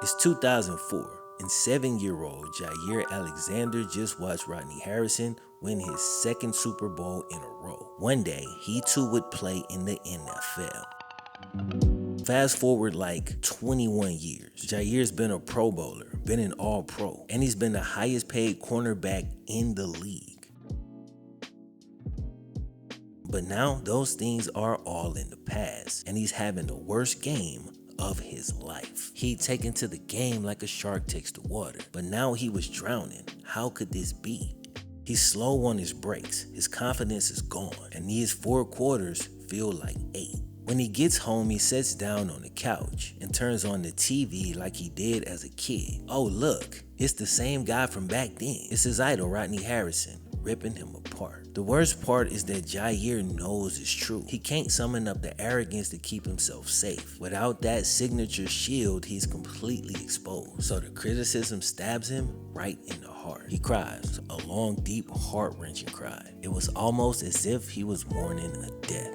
It's 2004, and 7-year-old Jaire Alexander just watched Rodney Harrison win his second Super Bowl in a row. One day, he too would play in the NFL. Fast forward like 21 years. Jaire's been a Pro Bowler, been an All-Pro, and he's been the highest paid cornerback in the league. But now, those things are all in the past, and he's having the worst game of his life. He'd taken to the game like a shark takes to water, but now he was drowning. How could this be? He's slow on his brakes, his confidence is gone, and these 4 quarters feel like 8. When he gets home, he sits down on the couch and turns on the TV like he did as a kid. Oh look, it's the same guy from back then. It's his idol, Rodney Harrison, ripping him apart. The worst part is that Jaire knows it's true. He can't summon up the arrogance to keep himself safe. Without that signature shield, he's completely exposed. So the criticism stabs him right in the heart. He cries, a long, deep, heart-wrenching cry. It was almost as if he was mourning a death.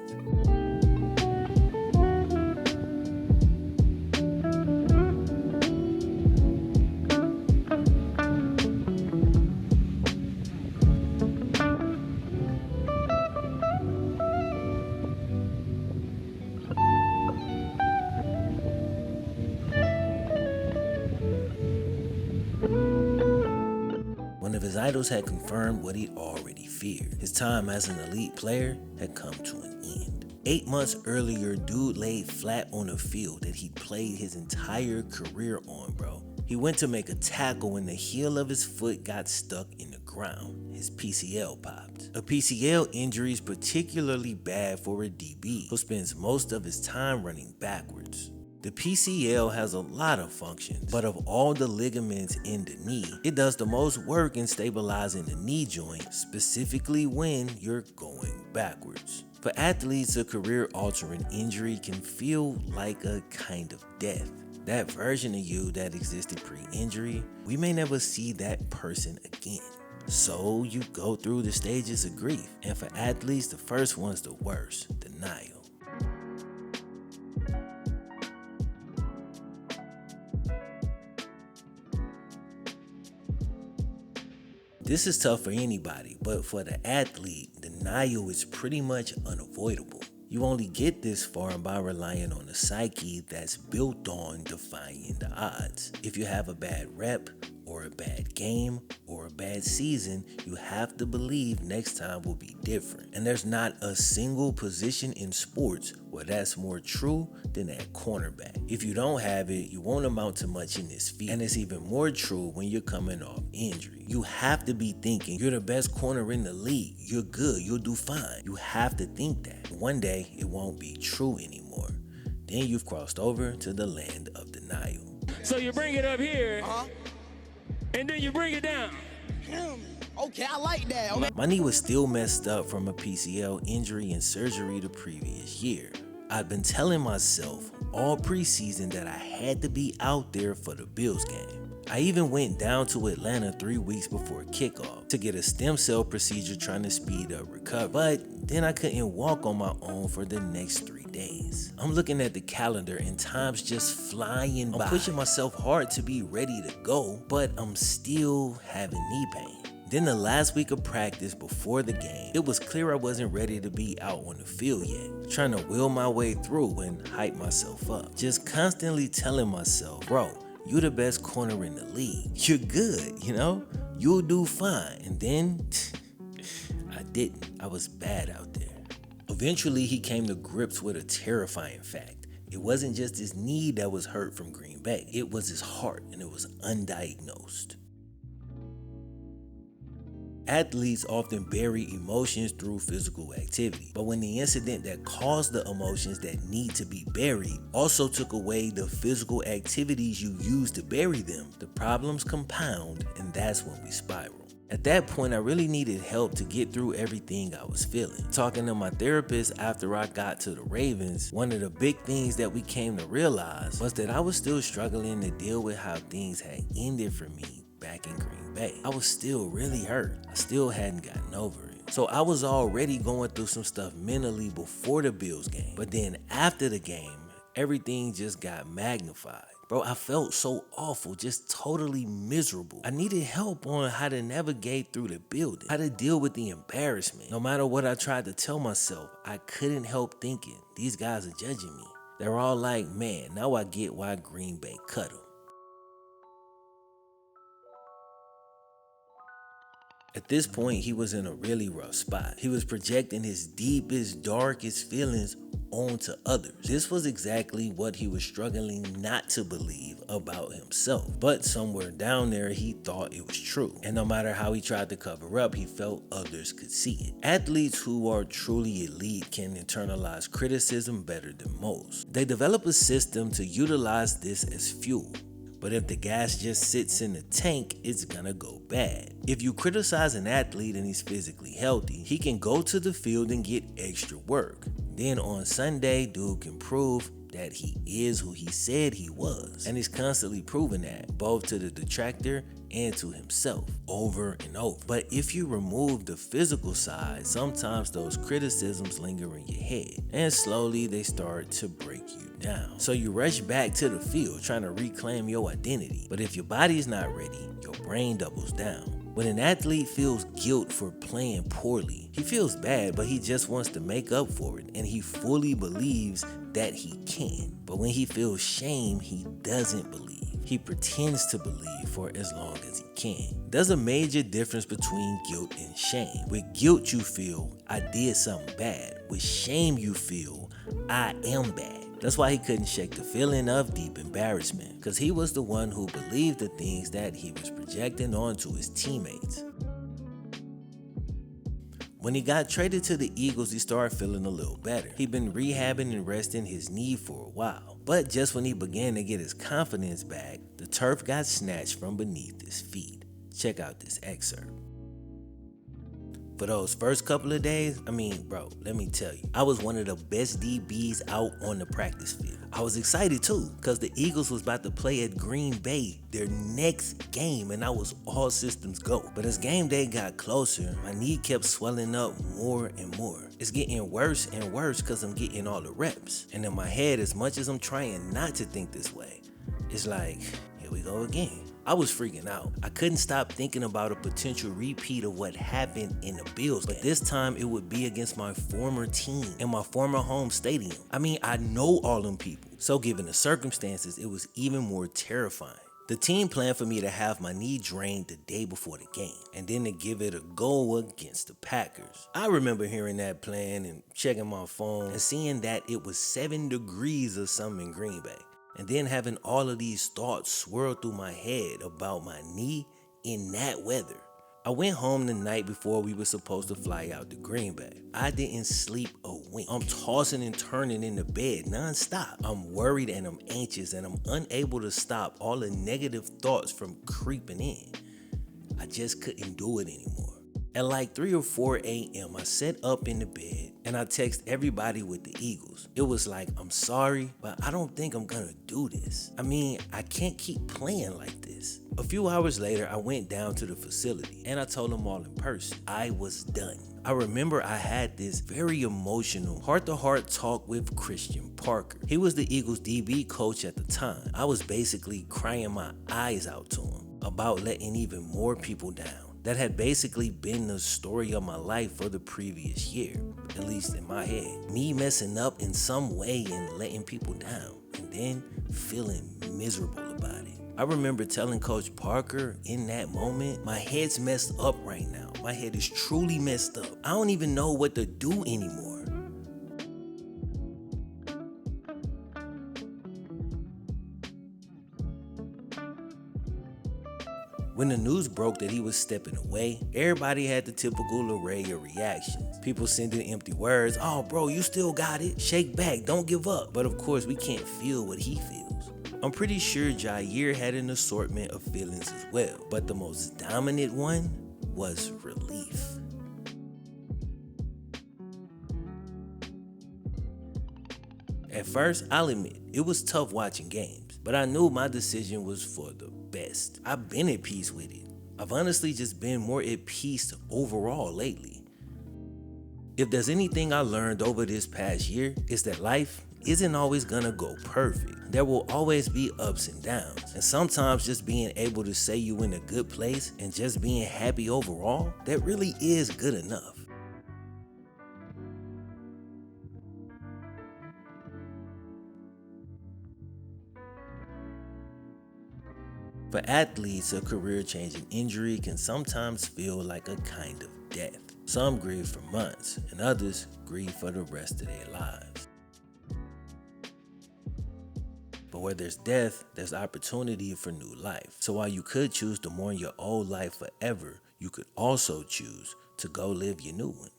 One of his idols had confirmed what he'd already feared. His time as an elite player had come to an end. 8 months earlier, dude laid flat on a field that he'd played his entire career on, bro. He went to make a tackle when the heel of his foot got stuck in the ground. His PCL popped. A PCL injury is particularly bad for a DB who spends most of his time running backwards. The PCL has a lot of functions, but of all the ligaments in the knee, it does the most work in stabilizing the knee joint, specifically when you're going backwards. For athletes, a career-altering injury can feel like a kind of death. That version of you that existed pre-injury, we may never see that person again. So you go through the stages of grief, and for athletes, the first one's the worst, denial. This is tough for anybody, but for the athlete, denial is pretty much unavoidable. You only get this far by relying on a psyche that's built on defying the odds. If you have a bad rep, or a bad game, or a bad season, you have to believe next time will be different. And there's not a single position in sports where that's more true than at cornerback. If you don't have it, you won't amount to much in this field. And it's even more true when you're coming off injury. You have to be thinking you're the best corner in the league. You're good, you'll do fine. You have to think that. One day, it won't be true anymore. Then you've crossed over to the land of denial. So you bring it up here, and then you bring it down. Okay, I like that. Okay. My knee was still messed up from a PCL injury and surgery the previous year. I'd been telling myself all preseason that I had to be out there for the Bills game. I even went down to Atlanta 3 weeks before kickoff to get a stem cell procedure trying to speed up recovery. But then I couldn't walk on my own for the next 3 days. I'm looking at the calendar and time's just flying by. I'm pushing myself hard to be ready to go, but I'm still having knee pain. Then the last week of practice before the game, it was clear I wasn't ready to be out on the field yet. Trying to will my way through and hype myself up. Just constantly telling myself, bro, you're the best corner in the league. You're good, you know? You'll do fine. And then, I didn't. I was bad out there. Eventually, he came to grips with a terrifying fact. It wasn't just his knee that was hurt from Green Bay. It was his heart, and it was undiagnosed. Athletes often bury emotions through physical activity, but when the incident that caused the emotions that need to be buried also took away the physical activities you used to bury them, the problems compound, and that's when we spiral. At that point, I really needed help to get through everything I was feeling. Talking to my therapist after I got to the Ravens, one of the big things that we came to realize was that I was still struggling to deal with how things had ended for me back in Green Bay. I was still really hurt. I still hadn't gotten over it. So I was already going through some stuff mentally before the Bills game. But then after the game, everything just got magnified. Bro, I felt so awful, just totally miserable. I needed help on how to navigate through the building, how to deal with the embarrassment. No matter what I tried to tell myself, I couldn't help thinking, these guys are judging me. They're all like, man, now I get why Green Bay cut him. At this point, he was in a really rough spot. He was projecting his deepest, darkest feelings onto others. This was exactly what he was struggling not to believe about himself. But somewhere down there, he thought it was true. And no matter how he tried to cover up, he felt others could see it. Athletes who are truly elite can internalize criticism better than most. They develop a system to utilize this as fuel. But if the gas just sits in the tank, it's gonna go bad. If you criticize an athlete and he's physically healthy, he can go to the field and get extra work. Then on Sunday, dude can prove that he is who he said he was. And he's constantly proving that, both to the detractor and to himself, over and over. But if you remove the physical side, sometimes those criticisms linger in your head, and slowly they start to break you down. So you rush back to the field trying to reclaim your identity. But if your body's not ready, your brain doubles down. When an athlete feels guilt for playing poorly, he feels bad, but he just wants to make up for it, and he fully believes that he can. But when he feels shame, he doesn't believe. He pretends to believe for as long as he can. There's a major difference between guilt and shame. With guilt, you feel, I did something bad. With shame, you feel, I am bad. That's why he couldn't shake the feeling of deep embarrassment, because he was the one who believed the things that he was projecting onto his teammates. When he got traded to the Eagles, he started feeling a little better. He'd been rehabbing and resting his knee for a while. But just when he began to get his confidence back, the turf got snatched from beneath his feet. Check out this excerpt. For those first couple of days, bro, let me tell you, I was one of the best DBs out on the practice field. I was excited too, because the Eagles was about to play at Green Bay, their next game, and I was all systems go. But as game day got closer, my knee kept swelling up more and more. It's getting worse and worse because I'm getting all the reps. And in my head, as much as I'm trying not to think this way, it's like, here we go again. I was freaking out. I couldn't stop thinking about a potential repeat of what happened in the Bills, but this time it would be against my former team in my former home stadium. I know all them people, so given the circumstances, it was even more terrifying. The team planned for me to have my knee drained the day before the game, and then to give it a go against the Packers. I remember hearing that plan and checking my phone and seeing that it was 7 degrees or something in Green Bay. And then having all of these thoughts swirl through my head about my knee in that weather. I went home the night before we were supposed to fly out to Green Bay. I didn't sleep a wink. I'm tossing and turning in the bed nonstop. I'm worried and I'm anxious and I'm unable to stop all the negative thoughts from creeping in. I just couldn't do it anymore. At like 3 or 4 a.m., I sat up in the bed and I text everybody with the Eagles. It was like, I'm sorry, but I don't think I'm gonna do this. I can't keep playing like this. A few hours later, I went down to the facility and I told them all in person, I was done. I remember I had this very emotional heart-to-heart talk with Christian Parker. He was the Eagles DB coach at the time. I was basically crying my eyes out to him about letting even more people down. That had basically been the story of my life for the previous year, at least in my head. Me messing up in some way and letting people down, and then feeling miserable about it. I remember telling Coach Parker in that moment, my head's messed up right now. My head is truly messed up. I don't even know what to do anymore. When the news broke that he was stepping away, everybody had the typical array of reactions. People sending empty words, oh bro, you still got it, shake back, don't give up. But of course, we can't feel what he feels. I'm pretty sure Jaire had an assortment of feelings as well, but the most dominant one was relief. At first, I'll admit, it was tough watching games, but I knew my decision was for the best. I've been at peace with it. I've honestly just been more at peace overall lately. If there's anything I learned over this past year, it's that life isn't always gonna go perfect. There will always be ups and downs. And sometimes just being able to say you in a good place and just being happy overall, that really is good enough. For athletes, a career-changing injury can sometimes feel like a kind of death. Some grieve for months, and others grieve for the rest of their lives. But where there's death, there's opportunity for new life. So while you could choose to mourn your old life forever, you could also choose to go live your new one.